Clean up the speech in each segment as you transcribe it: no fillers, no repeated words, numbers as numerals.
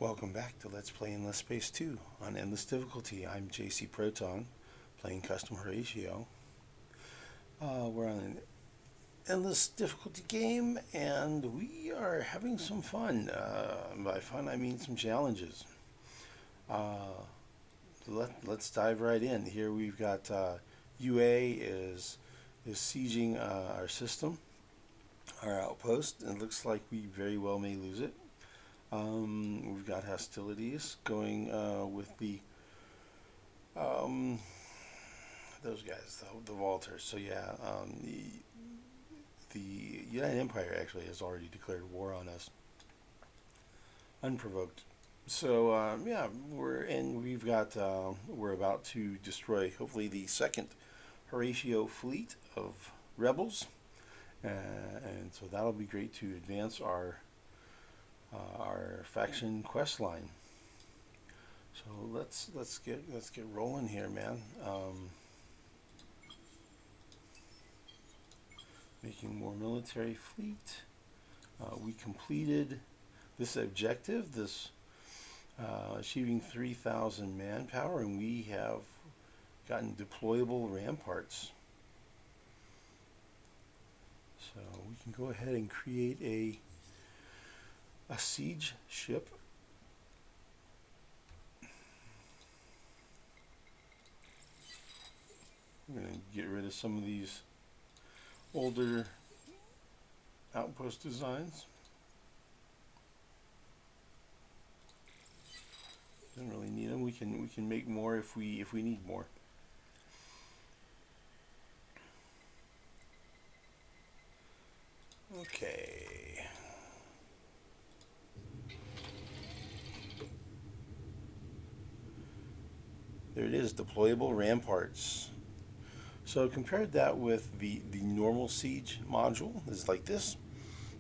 Welcome back to Let's Play Endless Space 2 on Endless Difficulty. I'm JC-Proton, playing Custom Horatio. We're on an Endless Difficulty game, and we are having some fun. By fun, I mean some challenges. Let's dive right in. Here we've got UA is sieging our system, our outpost, and it looks like we very well may lose it. We've got hostilities going with the those guys, the Walters. So yeah, the United Empire actually has already declared war on us, unprovoked. So yeah, we're about to destroy hopefully the second Horatio fleet of rebels, and so that'll be great to advance our faction quest line. So let's get rolling here, man. Making more military fleet. We completed this objective, achieving 3,000 manpower, and we have gotten deployable ramparts. So we can go ahead and create a siege ship. I'm going to get rid of some of these older outpost designs. Don't really need them. We can make more if we need more. Okay. There it is, deployable ramparts. So compared that with the normal siege module, is like this.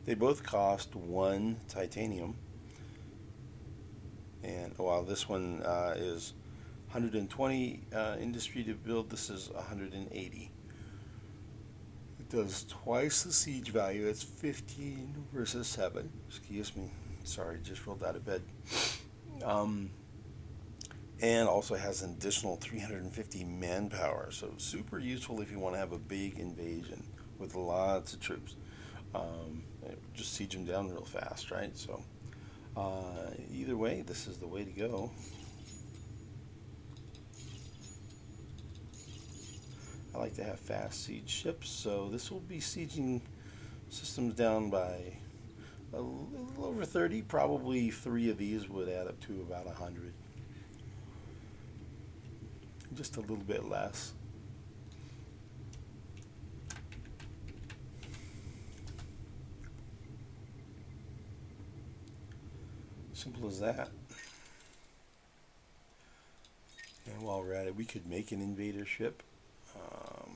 They both cost 1 titanium. And while this one is 120 industry to build, this is 180. It does twice the siege value. It's 15 versus 7. Excuse me. Sorry, just rolled out of bed. And also has an additional 350 manpower, so super useful if you want to have a big invasion with lots of troops. Just siege them down real fast, right? So either way, this is the way to go. I like to have fast siege ships, so this will be sieging systems down by a little over 30. Probably 3 of these would add up to about 100. Just a little bit less. Simple as that. And while we're at it, we could make an invader ship. What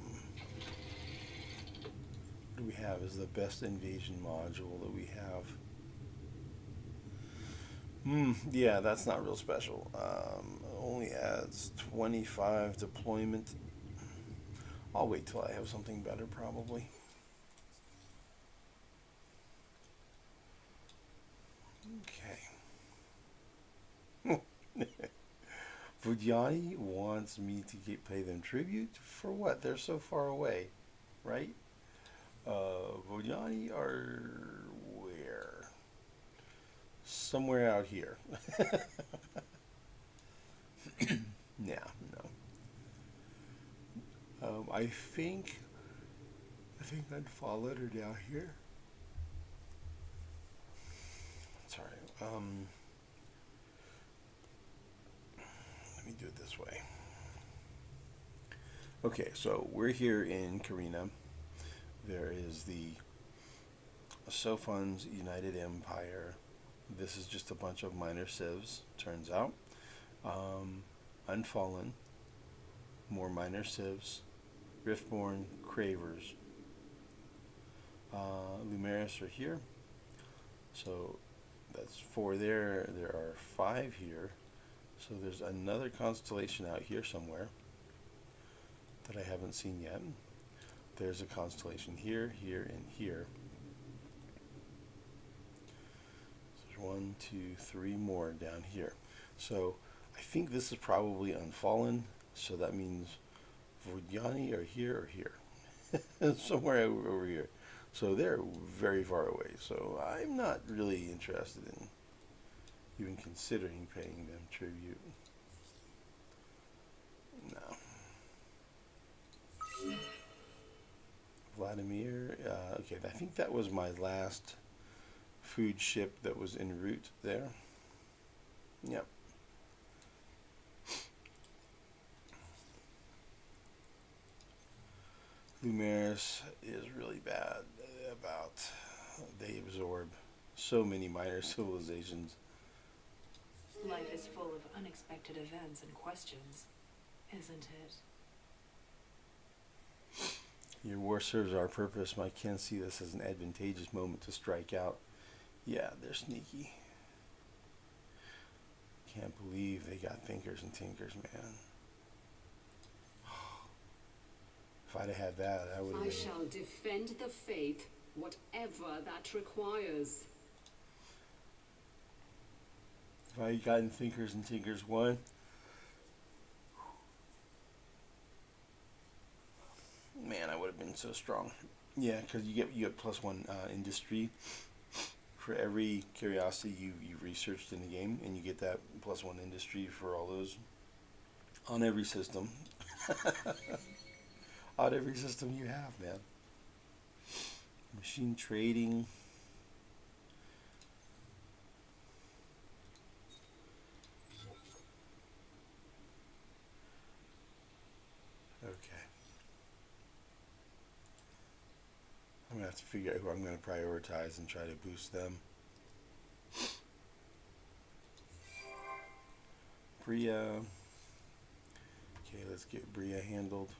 do we have as the best invasion module that we have? Yeah, that's not real special. Only adds 25 deployment. I'll wait till I have something better, probably. Okay. Vujani wants me to pay them tribute for what? They're so far away, right? Vujani are where? Somewhere out here. Yeah, no. I think I'd follow her down here. Sorry. Let me do it this way. Okay, so we're here in Karina. There is the Sofun's United Empire. This is just a bunch of minor civs, turns out. Unfallen, more minor civs, Riftborn, Cravers. Lumeris are here. So that's 4 there. There are 5 here. So there's another constellation out here somewhere that I haven't seen yet. There's a constellation here, here, and here. So there's 1, 1, 2, 3 more down here. So I think this is probably unfallen, so that means Vodyani are here or here. Somewhere over here. So they're very far away. So I'm not really interested in even considering paying them tribute. No. Vladimir, okay, I think that was my last food ship that was en route there. Yep. Lumaris is really bad about, they absorb so many minor civilizations. Life is full of unexpected events and questions, isn't it? Your war serves our purpose. My kin see this as an advantageous moment to strike out. Yeah, they're sneaky. Can't believe they got thinkers and tinkers, man. If I'd have had that, I would have. I shall defend the faith, whatever that requires. If I had gotten thinkers and tinkers 1, man, I would have been so strong. Yeah, because you get +1 industry for every curiosity you researched in the game, and you get that +1 industry for all those on every system. On every system you have, man. Machine trading. Okay. I'm going to have to figure out who I'm going to prioritize and try to boost them. Bria. Okay, let's get Bria handled.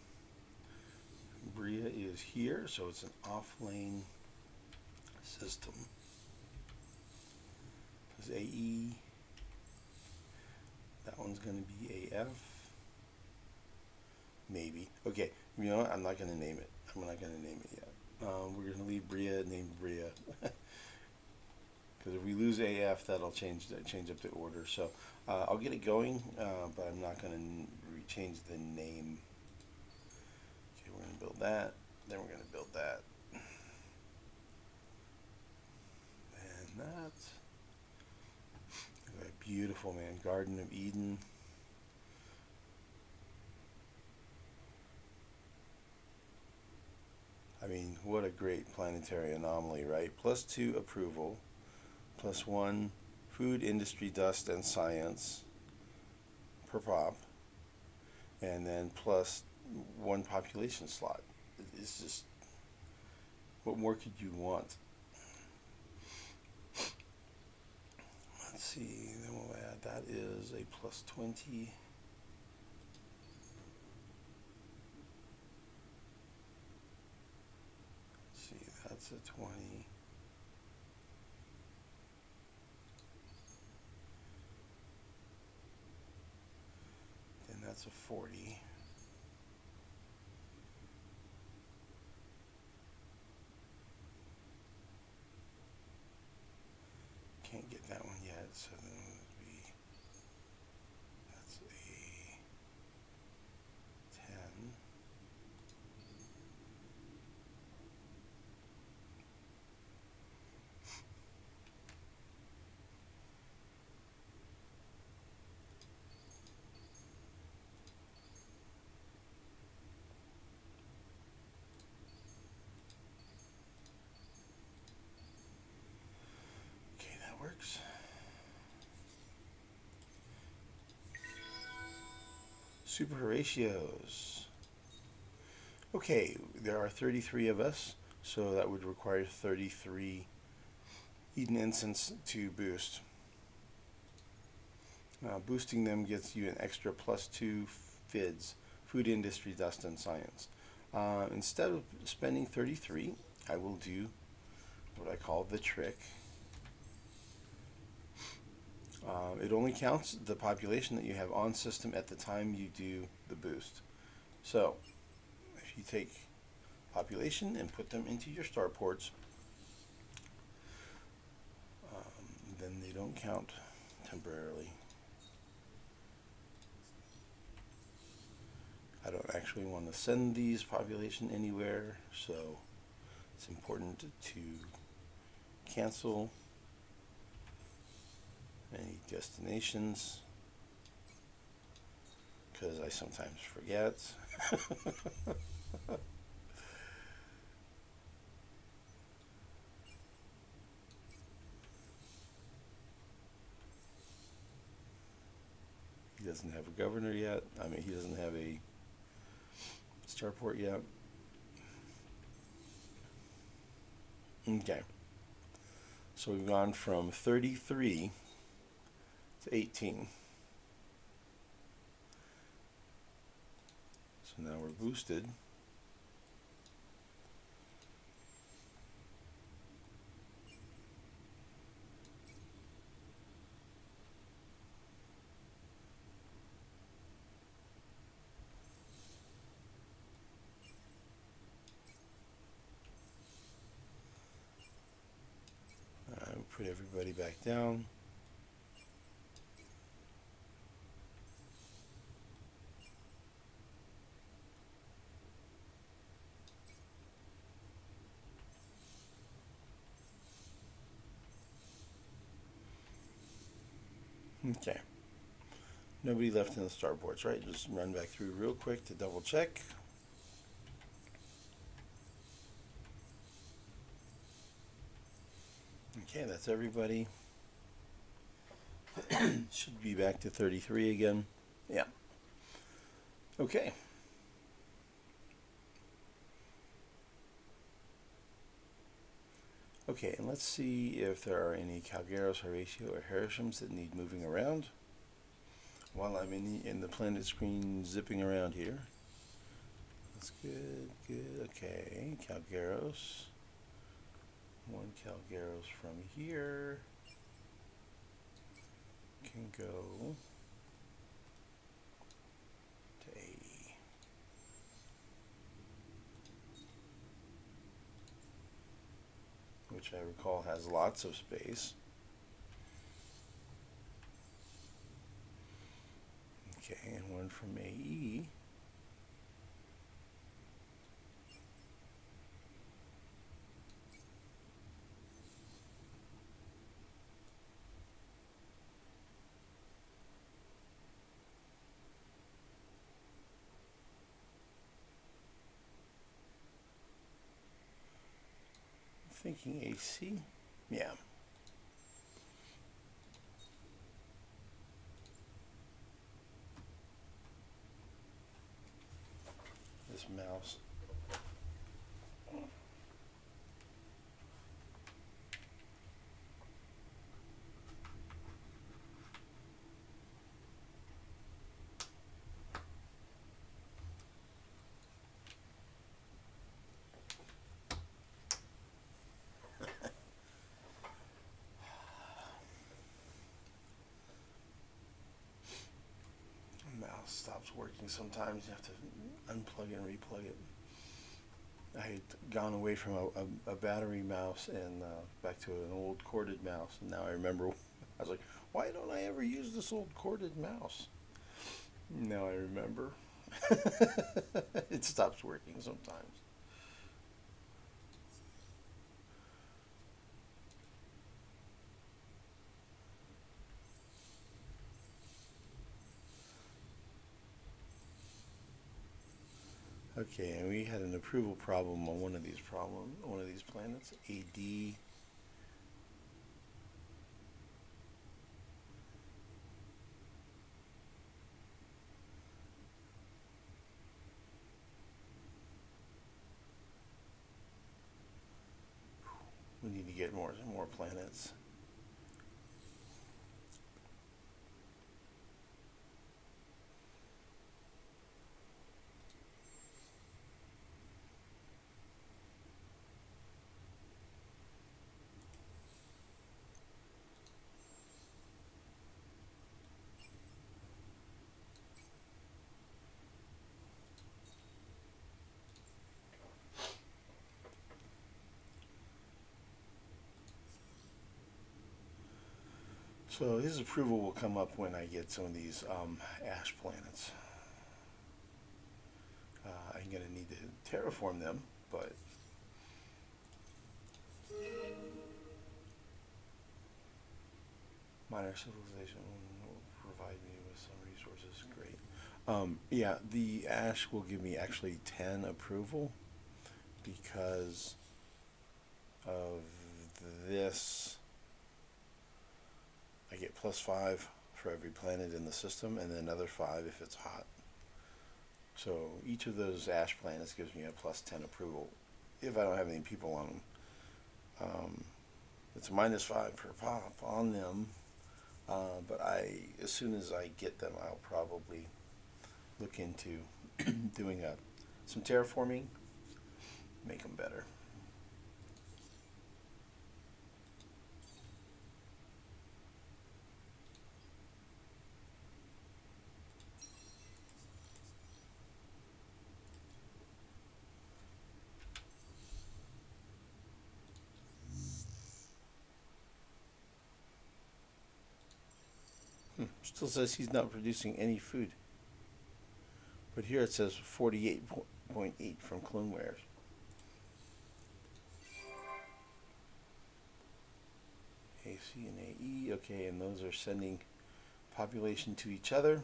Bria is here, so it's an off-lane system. Because AE, that one's going to be AF. Maybe. Okay, you know what? I'm not going to name it. I'm not going to name it yet. We're going to leave Bria named Bria. Because if we lose AF, that'll change up the order. So I'll get it going, but I'm not going to change the name. Okay, we're going to build that. Then we're going to build that. And that's beautiful, man. Garden of Eden. I mean, what a great planetary anomaly, right? +2 approval, +1 food, industry, dust, and science per pop, and then +1 population slot. It's just, what more could you want? Let's see, then we'll add, that is a +20. That's a 20. Then that's a 40. Can't get that one yet, so then it would be, that's a 10. Works. Super Horatios. Okay, there are 33 of us, so that would require 33 Eden Incense to boost. Boosting them gets you an extra +2 FIDS, Food Industry, Dust, and Science. Instead of spending 33, I will do what I call the trick. It only counts the population that you have on system at the time you do the boost. So, if you take population and put them into your starports, then they don't count temporarily. I don't actually want to send these population anywhere, so it's important to cancel any destinations, because I sometimes forget. He doesn't have a governor yet. I mean, he doesn't have a starport yet. Okay. So we've gone from 33 to 18. So now we're boosted. Put everybody back down. Okay. Nobody left in the starports, right? Just run back through real quick to double check. Okay, that's everybody. Should be back to 33 again. Yeah. Okay. Okay, and let's see if there are any Calgeros, Horatio, or Harishams that need moving around while I'm in the planet screen zipping around here. That's good, good. Okay, Calgeros. One Calgeros from here can go to A. Which I recall has lots of space. Okay, and one from AE. Thinking AC? Yeah. This mouse. Mouse stops working sometimes. You have to unplug it and replug it. I had gone away from a battery mouse and back to an old corded mouse, and now I remember. I was like, why don't I ever use this old corded mouse? Now I remember. It stops working sometimes. Okay, and we had an approval problem on one of these planets, AD. We need to get more planets. So his approval will come up when I get some of these ash planets. I'm going to need to terraform them, but minor civilization will provide me with some resources. Great. Yeah, the ash will give me actually 10 approval because of this. I get +5 for every planet in the system, and then another 5 if it's hot. So each of those ash planets gives me a +10 approval if I don't have any people on them. It's a -5 per pop on them, but as soon as I get them, I'll probably look into doing some terraforming, make them better. Still says he's not producing any food. But here it says 48.8 from Clone Wares. AC and AE, okay, and those are sending population to each other.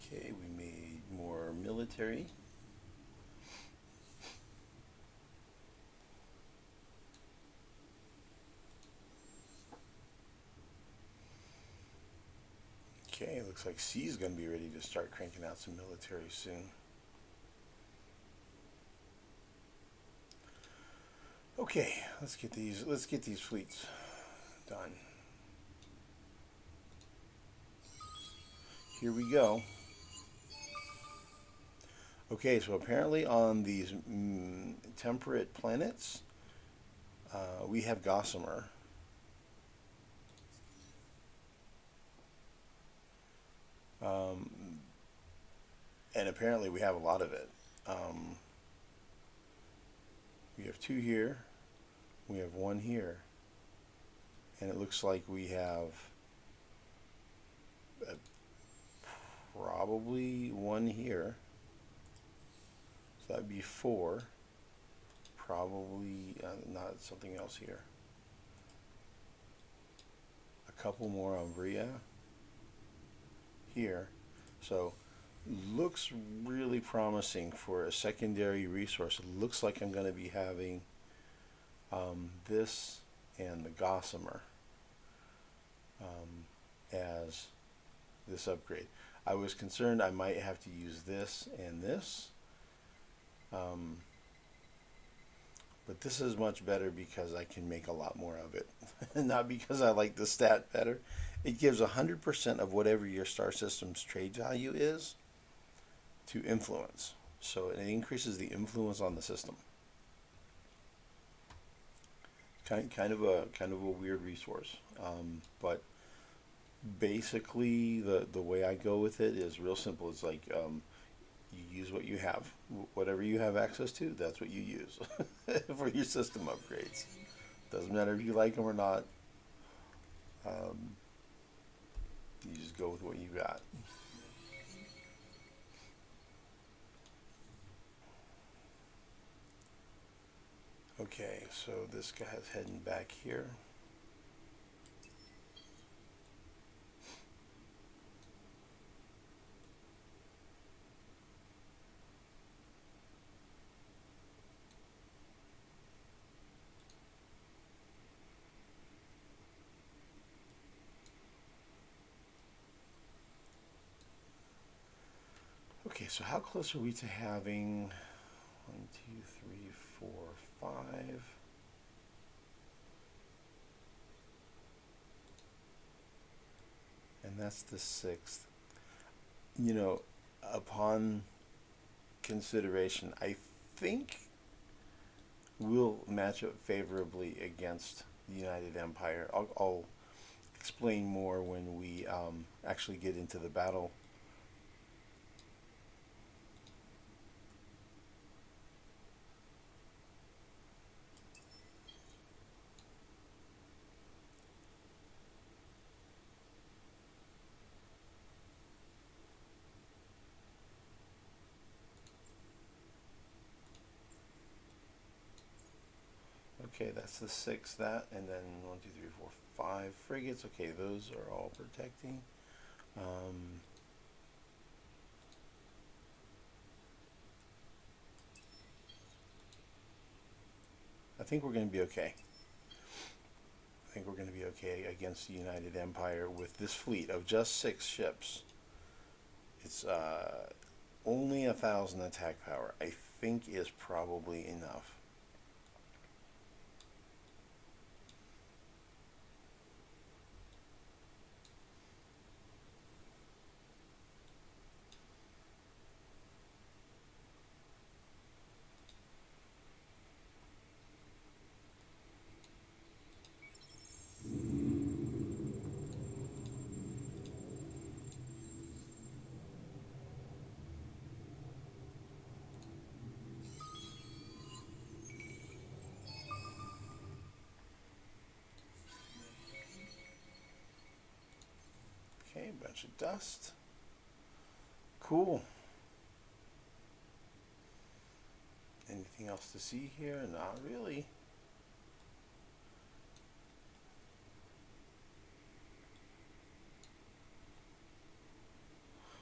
Okay, we made more military. Okay, looks like C is going to be ready to start cranking out some military soon. Okay, let's get these fleets done. Here we go. Okay, so apparently on these temperate planets, we have gossamer. And apparently we have a lot of it. We have 2 here. We have 1 here. And it looks like we have probably 1 here. So that'd be 4. Probably not something else here. A couple more on Bria here. So looks really promising for a secondary resource. It looks like I'm going to be having this and the gossamer as this upgrade. I was concerned I might have to use this and this, but this is much better because I can make a lot more of it. Not because I like the stat better. It gives 100% of whatever your star system's trade value is to influence. So it increases the influence on the system. Kind of a weird resource, but basically the way I go with it is real simple. It's like you use what you have. Whatever you have access to, that's what you use for your system upgrades. Doesn't matter if you like them or not. You just go with what you got. Okay, so this guy's heading back here. Okay, so how close are we to having 1, 2, 3, 4, 5? And that's the 6th. You know, upon consideration, I think we'll match up favorably against the United Empire. I'll explain more when we actually get into the battle Okay, that's the 6, that, and then 1, 2, 3, 4, 5 frigates. Okay, those are all protecting. I think we're going to be okay. I think we're going to be okay against the United Empire with this fleet of just 6 ships. It's only 1,000 attack power. I think is probably enough. Okay, bunch of dust. Cool. Anything else to see here? Not really.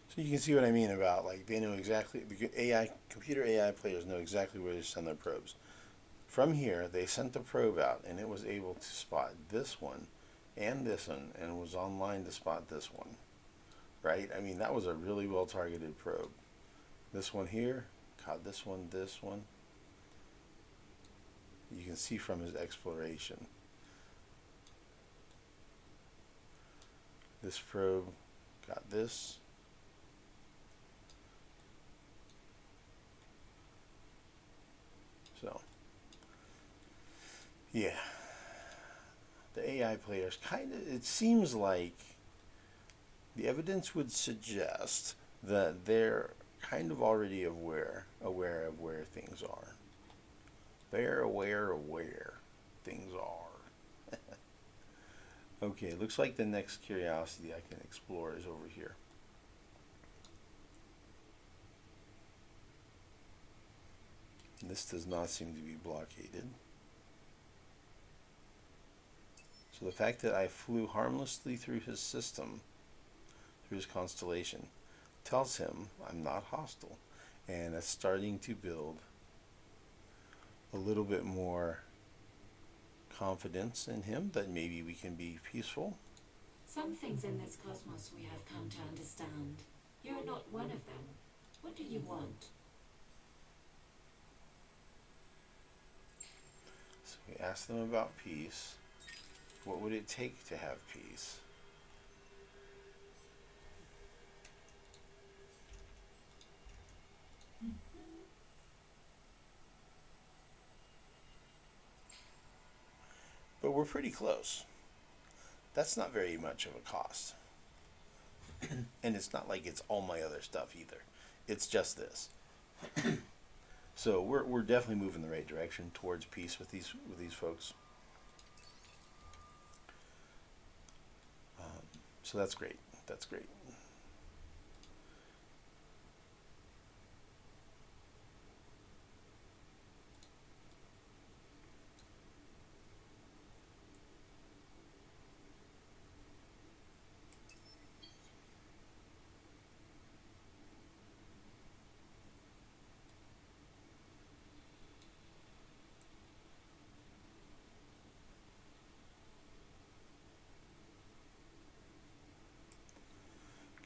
So you can see what I mean about, like, they know exactly, the computer AI players know exactly where to send their probes. From here, they sent the probe out, and it was able to spot this one and this one, and was online to spot this one. Right? I mean, that was a really well targeted probe. This one here caught this one, this one. You can see from his exploration. This probe got this. So, yeah. The AI players kind of, it seems like the evidence would suggest that they're kind of already aware of where things are. They're aware of where things are. Okay, looks like the next curiosity I can explore is over here. And this does not seem to be blockaded. So the fact that I flew harmlessly through his system, through his constellation, tells him I'm not hostile. And it's starting to build a little bit more confidence in him that maybe we can be peaceful. Some things in this cosmos we have come to understand. You are not one of them. What do you want? So we asked them about peace. What would it take to have peace? But we're pretty close. That's not very much of a cost. And it's not like it's all my other stuff either. It's just this. So we're definitely moving in the right direction towards peace with these folks. So that's great. That's great.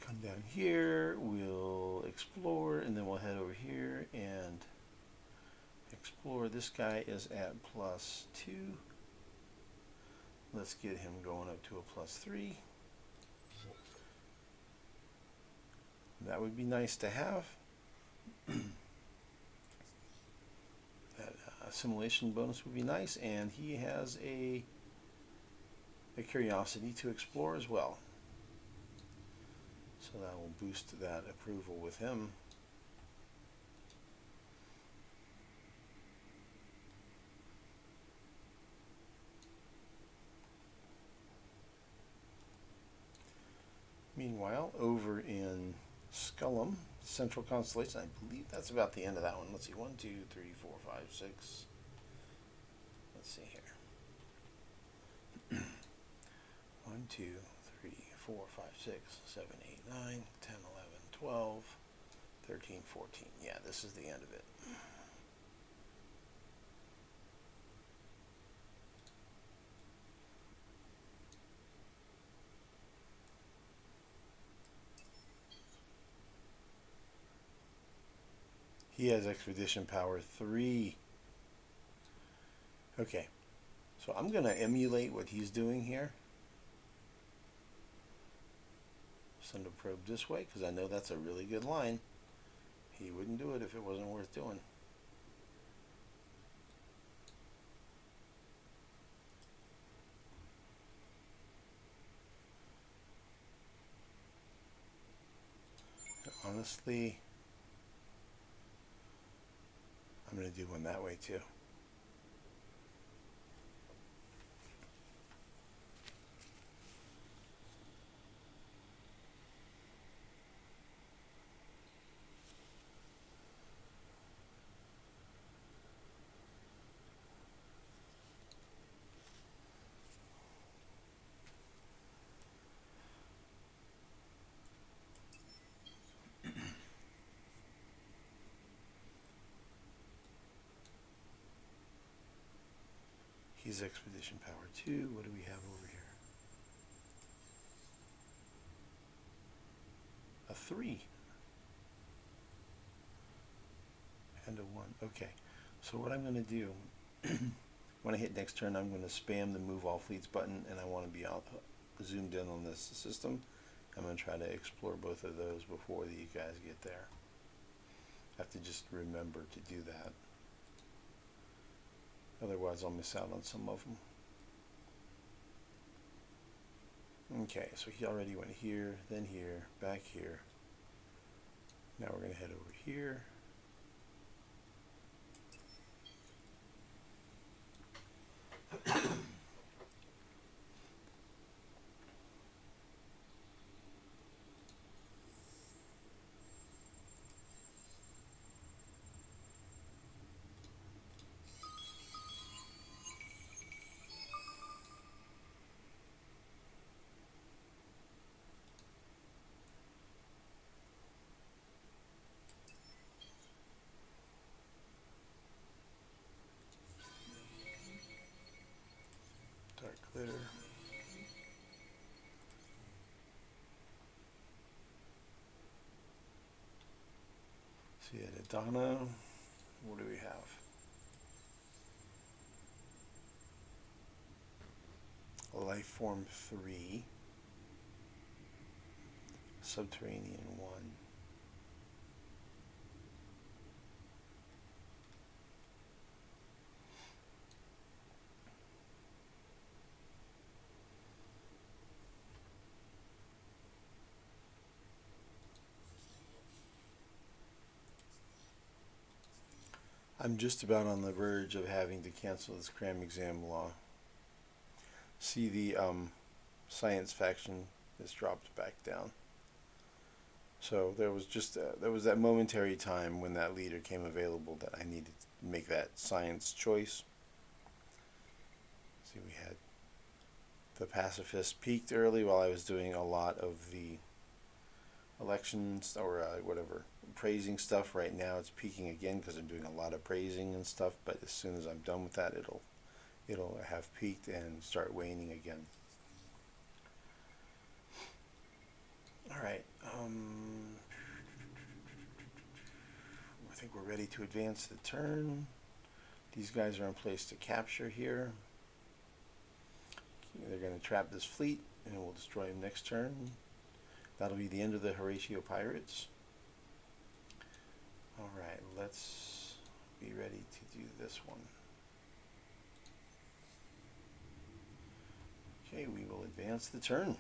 Come down here, we'll explore, and then we'll head over here and explore. This guy is at +2. Let's get him going up to a +3. That would be nice to have. That assimilation bonus would be nice, and he has a curiosity to explore as well. So that will boost that approval with him. Meanwhile, over in Scullum, Central Constellation, I believe that's about the end of that one. Let's see, 1, 2, 3, 4, 5, 6. let's see here. 1, 2, 3, 4, 5, 6, 7, 8, 9, 10, 11, 12, 13, 14. Yeah, this is the end of it. He has expedition power 3. Okay, so I'm going to emulate what he's doing here. Send a probe this way, because I know that's a really good line. He wouldn't do it if it wasn't worth doing. Honestly, I'm going to do one that way too. He's expedition power 2. What do we have over here? A 3. And a 1. Okay. So what I'm going to do, when I hit next turn, I'm going to spam the move all fleets button, and I want to be out, zoomed in on this system. I'm going to try to explore both of those before you guys get there. I have to just remember to do that. Otherwise, I'll miss out on some of them. Okay, so he already went here, then here, back here. Now we're going to head over here. Dark clear. See it at Donna. What do we have? Life form 3. Subterranean 1. I'm just about on the verge of having to cancel this cram exam law. See, the science faction has dropped back down. So there was just there was that momentary time when that leader came available that I needed to make that science choice. See, we had the pacifist peaked early while I was doing a lot of the elections or whatever praising stuff. Right now it's peaking again because I'm doing a lot of praising and stuff, but as soon as I'm done with that, it'll have peaked and start waning again. All right, I think we're ready to advance the turn. These guys are in place to capture here. They're going to trap this fleet and we'll destroy him next turn. That'll be the end of the Horatio pirates. All right, let's be ready to do this one. Okay, we will advance the turn.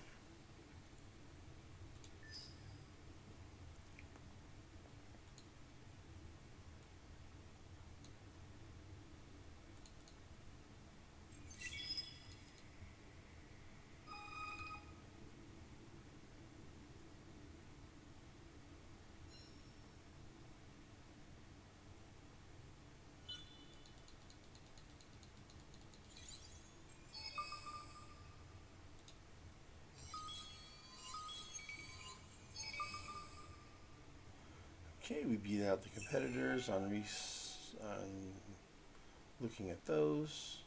Okay, we beat out the competitors on looking at those.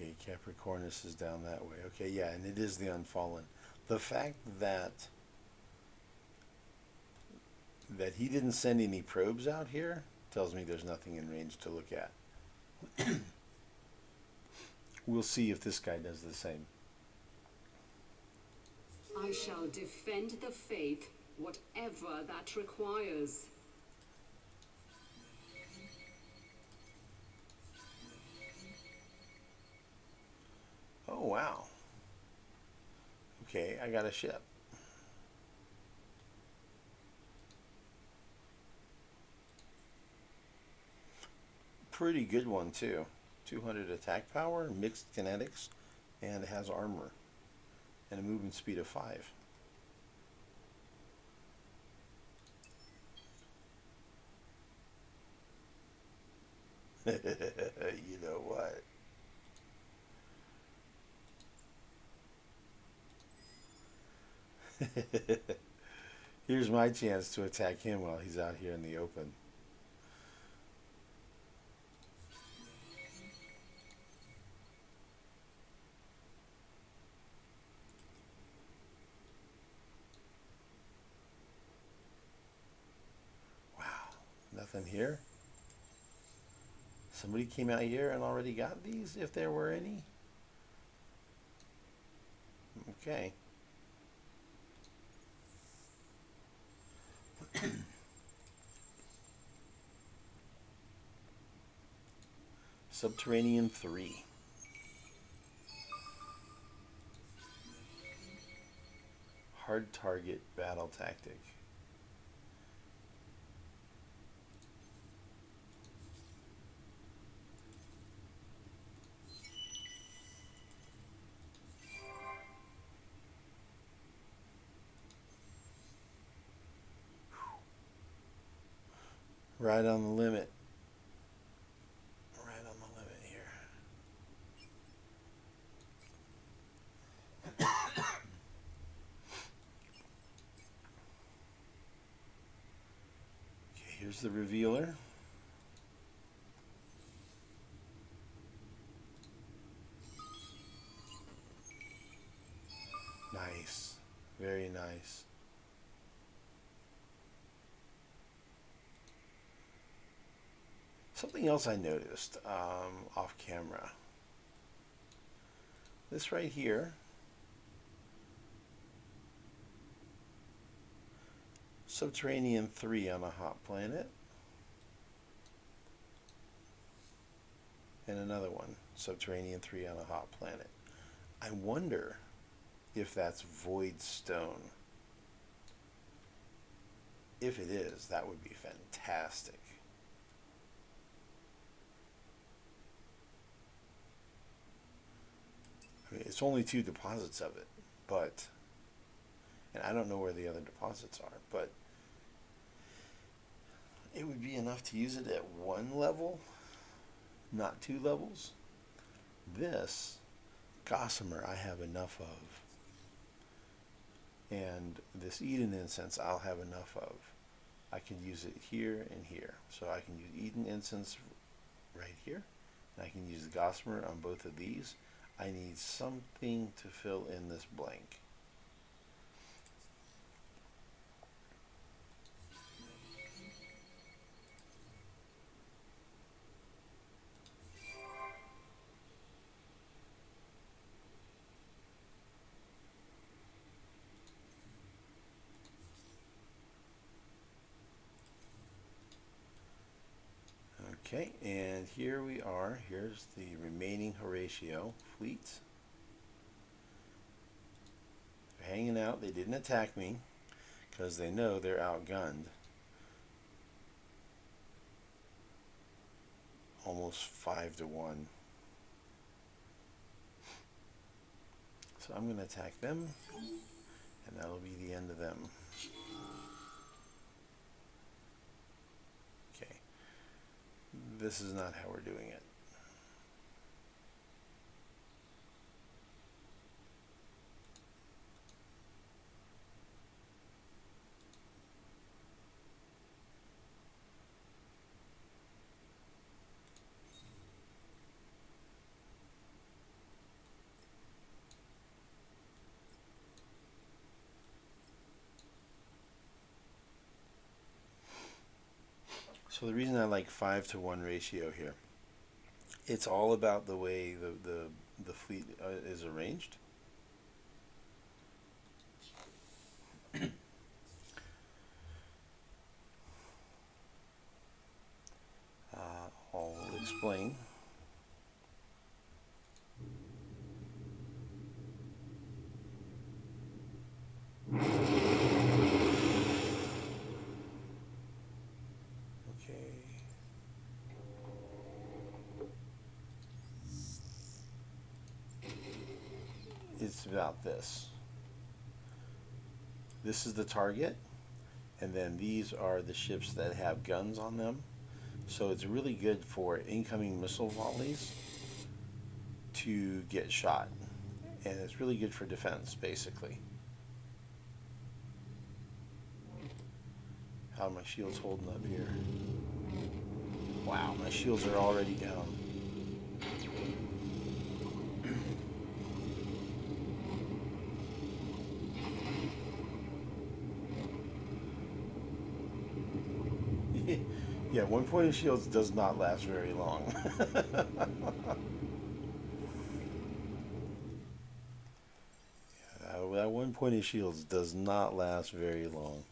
Okay, Capricornus is down that way. Okay, yeah, and it is the Unfallen. The fact that he didn't send any probes out here tells me there's nothing in range to look at. We'll see if this guy does the same. I shall defend the faith, whatever that requires. Oh, wow. Okay, I got a ship. Pretty good one, too. 200 attack power, mixed kinetics, and it has armor. And a movement speed of 5. You know what? Here's my chance to attack him while he's out here in the open. Wow, nothing here. Somebody came out here and already got these, if there were any. Okay. Subterranean 3. Hard target battle tactic. Right on the limit. Right on the limit here. Okay, here's the revealer. Nice. Very nice. Something else I noticed off camera. This right here, Subterranean 3 on a hot planet. And another one, Subterranean 3 on a hot planet. I wonder if that's void stone. If it is, that would be fantastic. I mean, it's only 2 deposits of it, but, and I don't know where the other deposits are, but it would be enough to use it at 1 level, not 2 levels. This gossamer I have enough of, and this Eden incense I'll have enough of. I can use it here and here. So I can use Eden incense right here, and I can use the gossamer on both of these. I need something to fill in this blank. Okay, and here we are. Here's the remaining Horatio fleet. They're hanging out. They didn't attack me because they know they're outgunned. Almost 5-1. So I'm going to attack them, and that'll be the end of them. this is not how we're doing it. So the reason I like 5-to-1 ratio here, it's all about the way the fleet is arranged. I'll explain. Okay. It's about this. This is the target, and then these are the ships that have guns on them. So it's really good for incoming missile volleys to get shot. And it's really good for defense, basically. How are my shields holding up here? Wow, my shields are already down. Yeah, 1 point of shields does not last very long. That 1 point of shields does not last very long.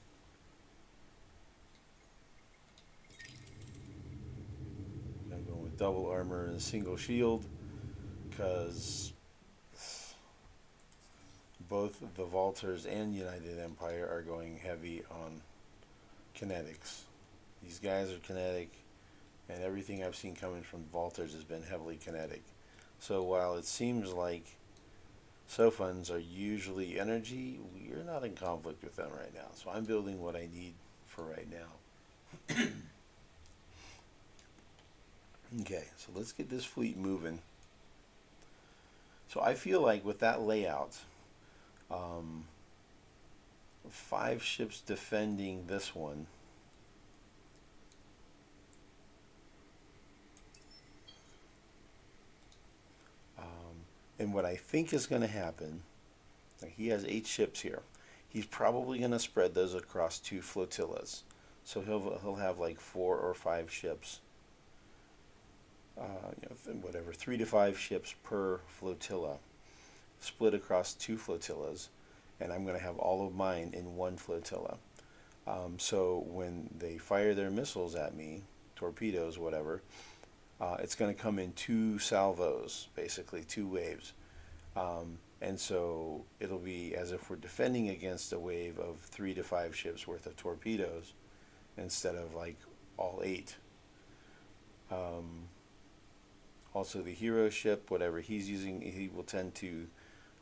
I'm going with double armor and a single shield because both the Vaulters and United Empire are going heavy on kinetics. These guys are kinetic, and everything I've seen coming from Vaulters has been heavily kinetic. So while it seems like Sophons are usually energy, we're not in conflict with them right now. So I'm building what I need for right now. Okay, so let's get this fleet moving. So I feel like with that layout, 5 ships defending this one, and what I think is going to happen, he has 8 ships here. He's probably going to spread those across 2 flotillas. So he'll have like 4 or 5 ships. Whatever, 3 to 5 ships per flotilla, split across 2 flotillas, and I'm going to have all of mine in 1 flotilla. So when they fire their missiles at me, torpedoes, whatever, it's going to come in 2 salvos, basically 2 waves. And so it'll be as if we're defending against a wave of 3 to 5 ships worth of torpedoes instead of like all 8. Also the hero ship, whatever he's using, he will tend to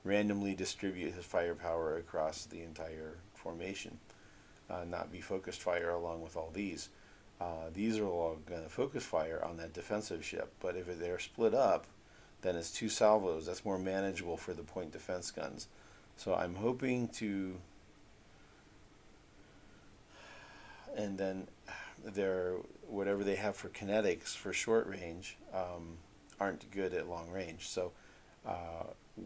randomly distribute his firepower across the entire formation, not be focused fire along with all these. These are all going to focus fire on that defensive ship, but if they're split up, then it's 2 salvos. That's more manageable for the point defense guns. So I'm hoping to, and then whatever they have for kinetics for short range aren't good at long range. So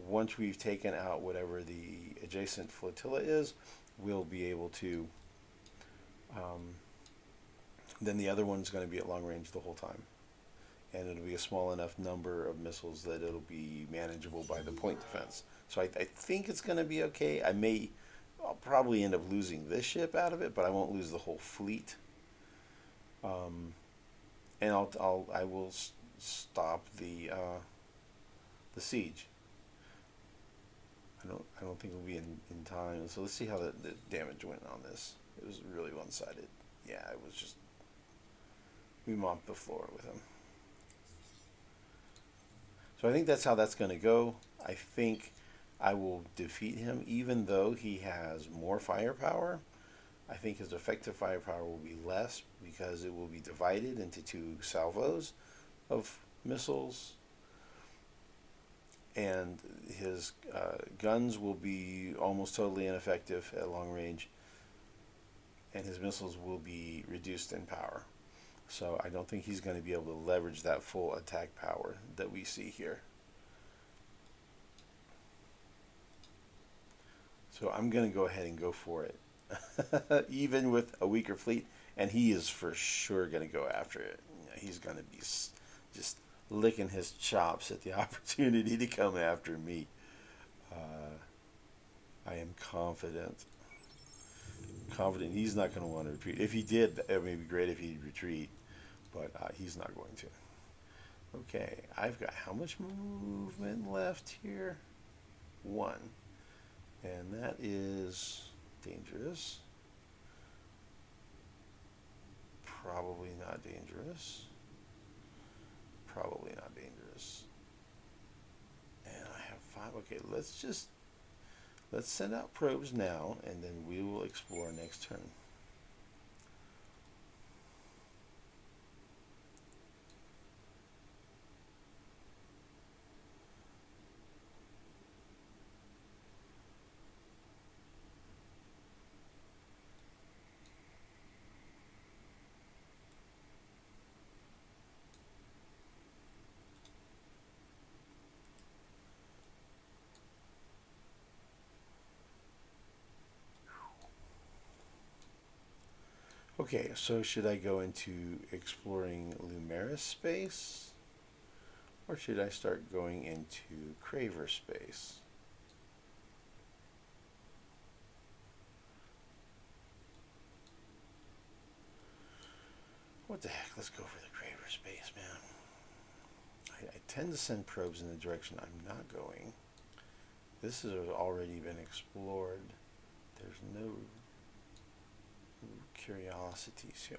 once we've taken out whatever the adjacent flotilla is, we'll be able to, then the other one's going to be at long range the whole time. And it'll be a small enough number of missiles that it'll be manageable by the point defense. So I think it's going to be okay. I'll probably end up losing this ship out of it, but I won't lose the whole fleet. And I will stop the siege. I don't think it'll be in time. So let's see how the damage went on this. It was really one-sided. Yeah, it was just, we mopped the floor with him. So I think that's how that's going to go. I think I will defeat him, even though he has more firepower. I think his effective firepower will be less because it will be divided into 2 salvos of missiles, and his guns will be almost totally ineffective at long range, and his missiles will be reduced in power. So I don't think he's going to be able to leverage that full attack power that we see here. So I'm going to go ahead and go for it. Even with a weaker fleet, and he is for sure going to go after it. He's going to be just licking his chops at the opportunity to come after me. I am confident he's not going to want to retreat. If he did, it would be great if he'd retreat, but he's not going to. Okay, I've got how much movement left here? 1. And that is dangerous. Probably not dangerous. Probably not dangerous. And I have 5. Okay, let's send out probes now, and then we will explore next turn. Okay, so should I go into exploring Lumeris space? Or should I start going into Craver space? What the heck, let's go for the Craver space, man. I tend to send probes in the direction I'm not going. This has already been explored. There's no curiosities here.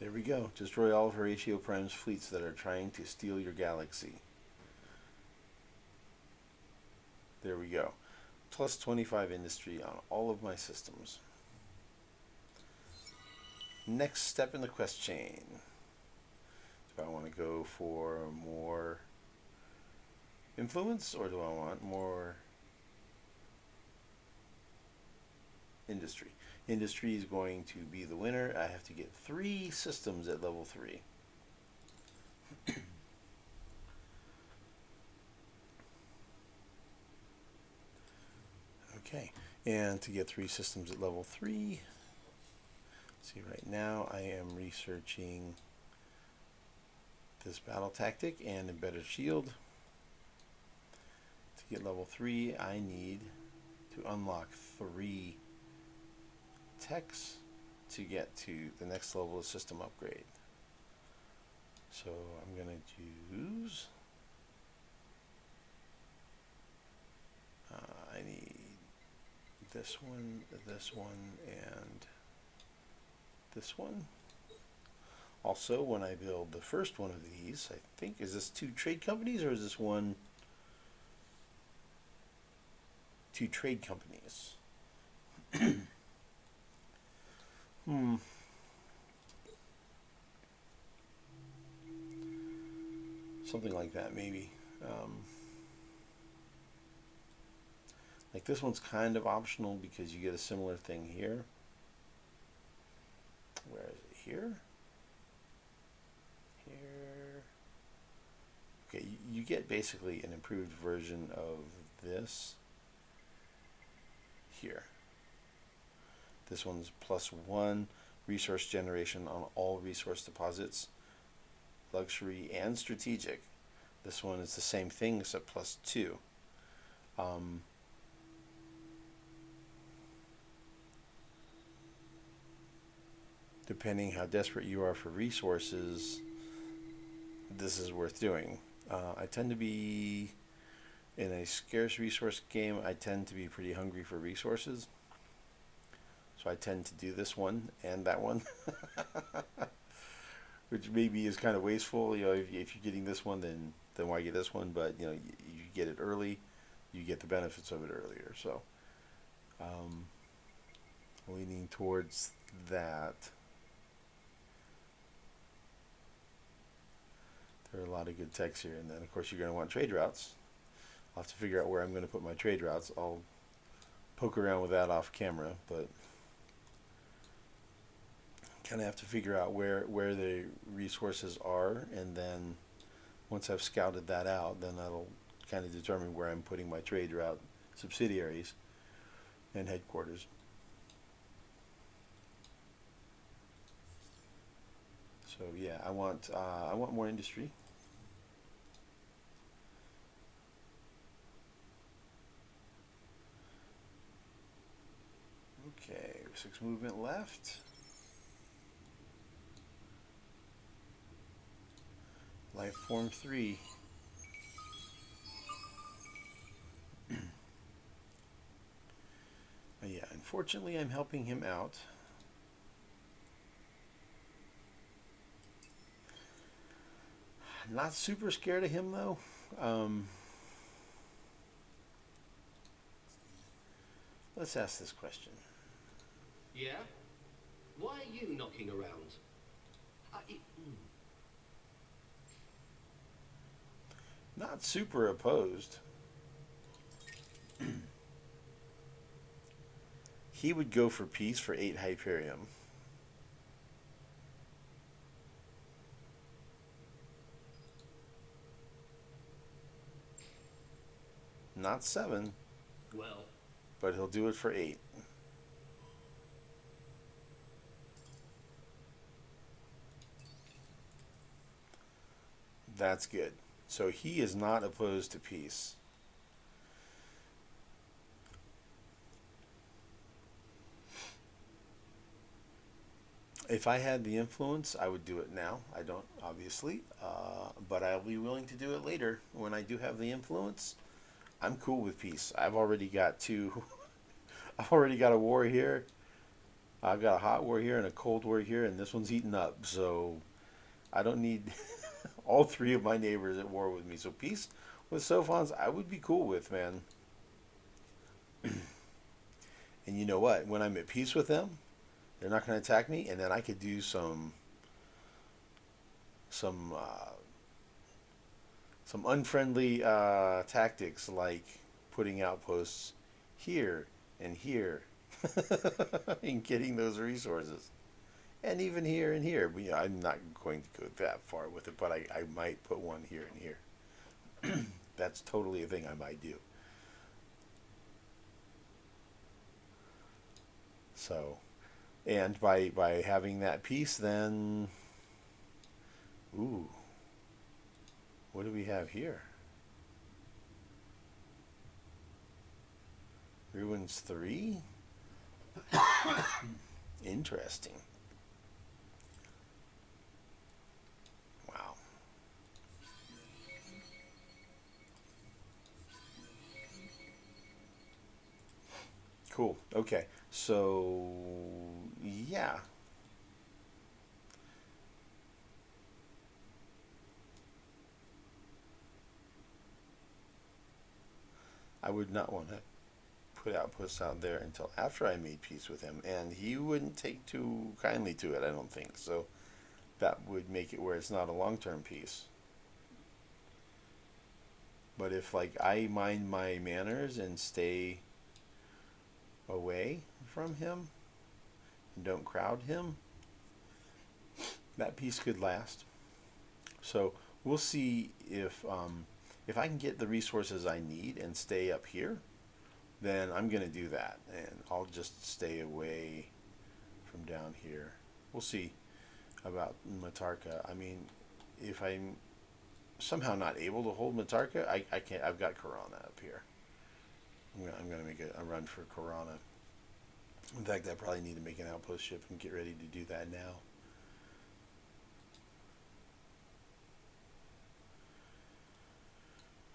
There we go. Destroy all of Horatio Prime's fleets that are trying to steal your galaxy. There we go. Plus 25 industry on all of my systems. Next step in the quest chain. Do I want to go for more influence, or do I want more industry? Industry is going to be the winner. I have to get 3 systems at level 3. Okay, and to get 3 systems at level 3, see, right now I am researching this battle tactic and embedded shield. To get level 3, I need to unlock 3 techs to get to the next level of system upgrade. So I'm going to use, I need this one, and this one. Also, when I build the first one of these, I think, is this 2 trade companies, or is this 2 trade companies? Something like that, maybe. Like this one's kind of optional because you get a similar thing here. Where is it? Here? Here. Okay, you get basically an improved version of this here. This one's +1 resource generation on all resource deposits, luxury and strategic. This one is the same thing except +2. depending how desperate you are for resources, this is worth doing. I tend to be, in a scarce resource game, I tend to be pretty hungry for resources. So I tend to do this one and that one. Which maybe is kind of wasteful. You know, if you're getting this one, then why get this one? But you know, you get it early, you get the benefits of it earlier. So, leaning towards that. There are a lot of good techs here, and then of course you're going to want trade routes. I'll have to figure out where I'm going to put my trade routes. I'll poke around with that off camera, but kind of have to figure out where the resources are, and then once I've scouted that out, then that'll kind of determine where I'm putting my trade route subsidiaries and headquarters. So yeah, I want more industry. Okay, 6 movement left. Life form 3. Yeah, unfortunately I'm helping him out. Not super scared of him though. Let's ask this question. Yeah? Why are you knocking around? Not super opposed. He would go for peace for 8 Hyperium. Not 7, Well, but he'll do it for 8. That's good. So he is not opposed to peace. If I had the influence, I would do it now. I don't, obviously, but I'll be willing to do it later when I do have the influence. I'm cool with peace. I've already got 2. I've already got a war here. I've got a hot war here and a cold war here, and this one's eaten up. So I don't need all 3 of my neighbors at war with me. So peace with Sophons, I would be cool with, man. And you know what? When I'm at peace with them, they're not going to attack me, and then I could do some unfriendly tactics, like putting outposts here and here, and getting those resources, and even here and here. But, you know, I'm not going to go that far with it, but I might put one here and here. That's totally a thing I might do. So, and by having that piece, then, ooh, what do we have here? Ruins 3? Interesting. Wow. Cool. Okay. So, yeah. I would not want to put outposts out there until after I made peace with him, and he wouldn't take too kindly to it, I don't think. So that would make it where it's not a long-term peace. But if, like, I mind my manners and stay away from him and don't crowd him, that peace could last. So we'll see if I can get the resources I need and stay up here, then I'm going to do that, and I'll just stay away from down here. We'll see about Matarka. I mean, if I'm somehow not able to hold Matarka, I can't. I've got Karana up here. I'm going to make a run for Karana. In fact, I probably need to make an outpost ship and get ready to do that now.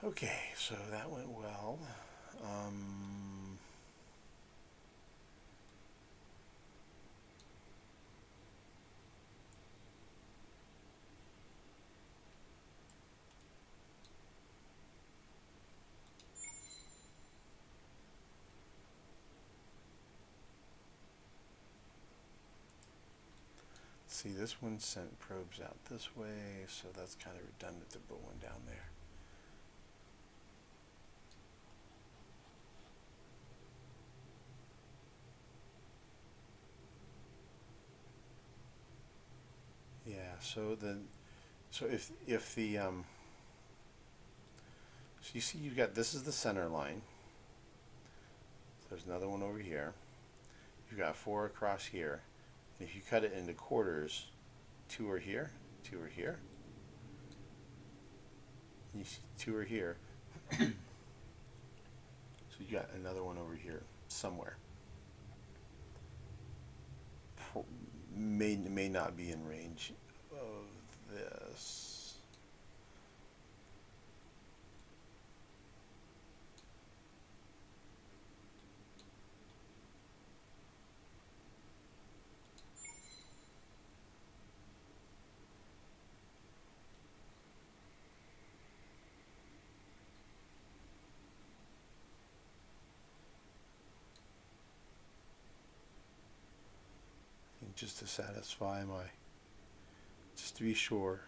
Okay, so that went well. See, this one sent probes out this way, so that's kind of redundant to put one down there. Yeah, so if the so you see you've got, this is the center line. So there's another one over here. You've got 4 across here. And if you cut it into quarters, 2 are here, 2 are here. You see 2 are here. So you got another one over here somewhere. May not be in range of this. Just to satisfy just to be sure.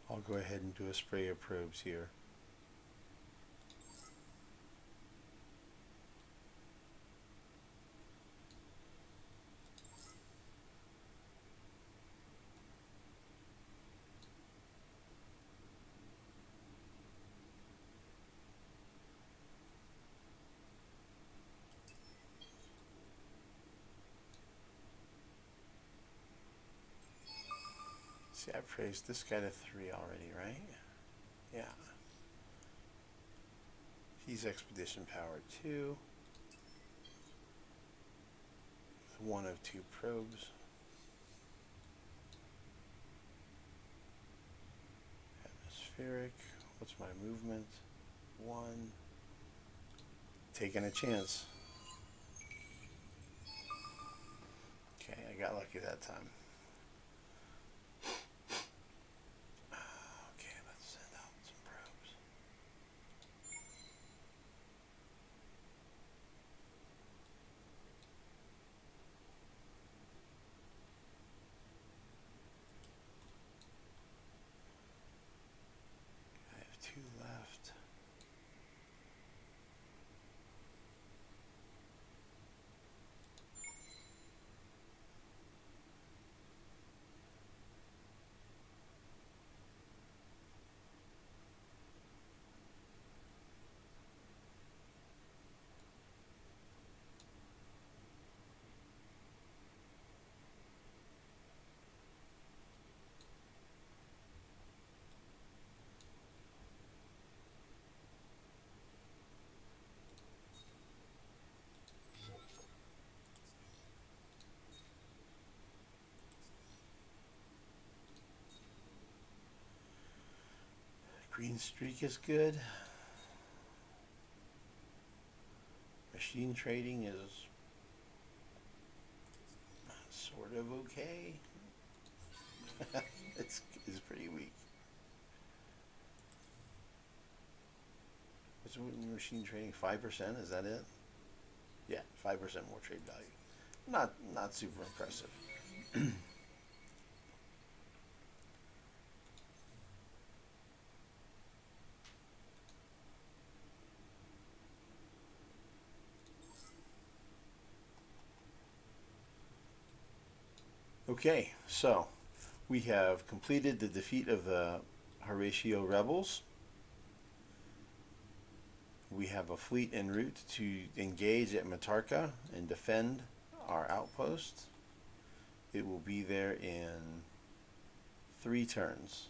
I'll go ahead and do a spray of probes here. See, I've raised this guy to 3 already, right? Yeah. He's expedition power 2. 1 of 2 probes. Atmospheric. What's my movement? 1. Taking a chance. Okay, I got lucky that time. Okay, let's send out some probes. I have 2 left. Green streak is good. Machine trading is sort of okay. it's pretty weak. What's machine trading? 5%? Is that it? Yeah, 5% more trade value. Not super impressive. Okay, so we have completed the defeat of the Horatio rebels. We have a fleet en route to engage at Matarka and defend our outpost. It will be there in 3 turns.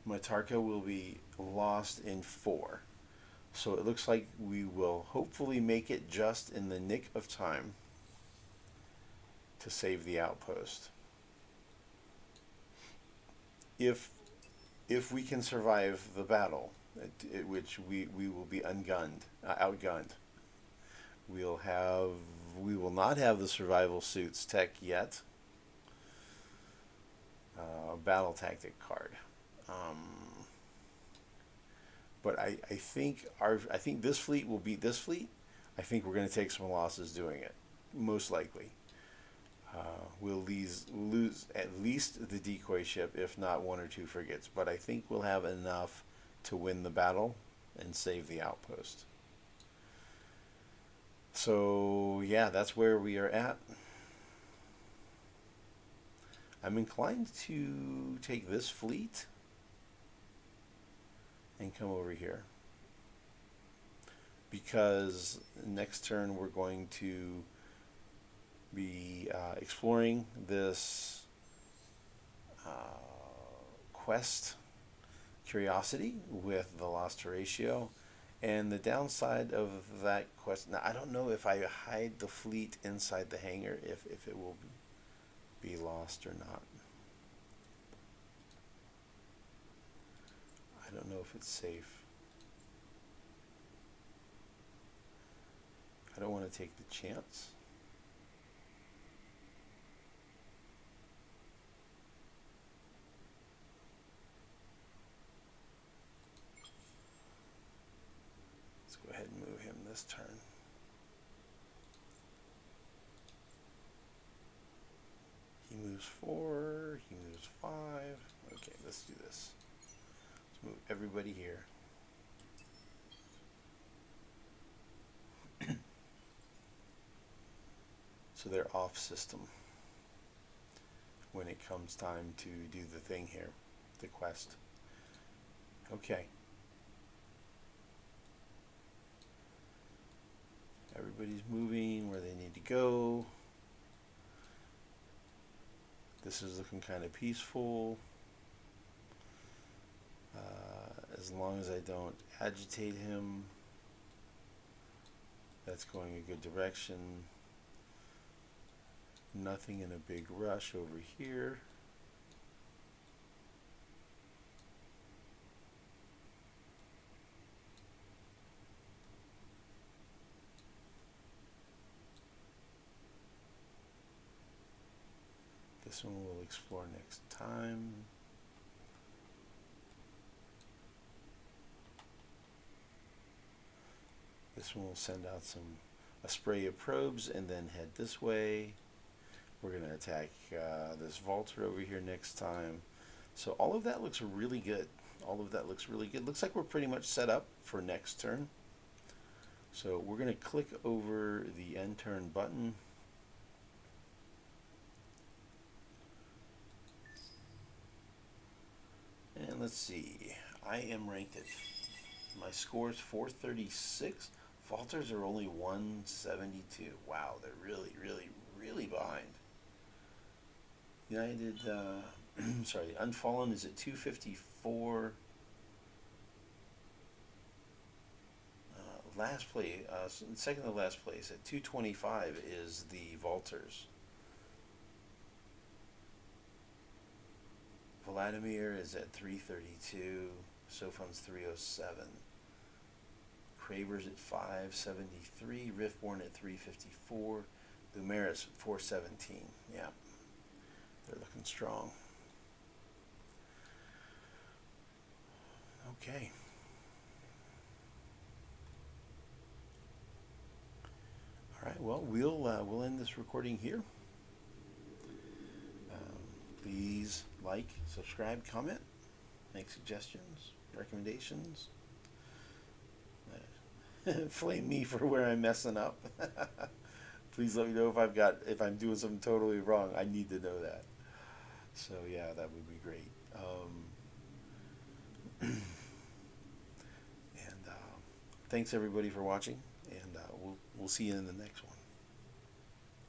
Matarka will be lost in 4. So it looks like we will hopefully make it just in the nick of time to save the outpost. If we can survive the battle, which we will be outgunned, we will not have the survival suits tech yet. Battle tactic card. But I think this fleet will beat this fleet. I think we're going to take some losses doing it, most likely. We'll lose at least the decoy ship, if not 1 or 2 frigates. But I think we'll have enough to win the battle and save the outpost. So yeah, that's where we are at. I'm inclined to take this fleet and come over here, because next turn we're going to be exploring this quest curiosity with the Lost Horatio. And the downside of that quest, now I don't know if I hide the fleet inside the hangar, if it will be lost or not. I don't know if it's safe. I don't want to take the chance. Let's go ahead and move him this turn. He moves 4, he moves 5. Okay, let's do this. Let's move everybody here. So they're off system when it comes time to do the thing here, the quest. Okay. Everybody's moving where they need to go. This is looking kind of peaceful. As long as I don't agitate him, that's going a good direction. Nothing in a big rush over here. This one we'll explore next time. This one will send out a spray of probes and then head this way. We're going to attack this vaulter over here next time. So all of that looks really good. All of that looks really good. Looks like we're pretty much set up for next turn. So we're going to click over the end turn button. And let's see. I am ranked at, my score is 436. Vaulters are only 172. Wow, they're really, really, really behind. United, sorry, Unfallen is at 254. Last place, second to last place at 225 is the Vaulters. Vladimir is at 332. Sofun's 307. Kraber's at 573. Riftborn at 354. Lumeris at 417. Yeah. They're looking strong. Okay. All right. Well, we'll end this recording here. Please like, subscribe, comment, make suggestions, recommendations. Flame me for where I'm messing up. Please let me know if I'm doing something totally wrong. I need to know that. So yeah, that would be great. And thanks everybody for watching, and we'll see you in the next one.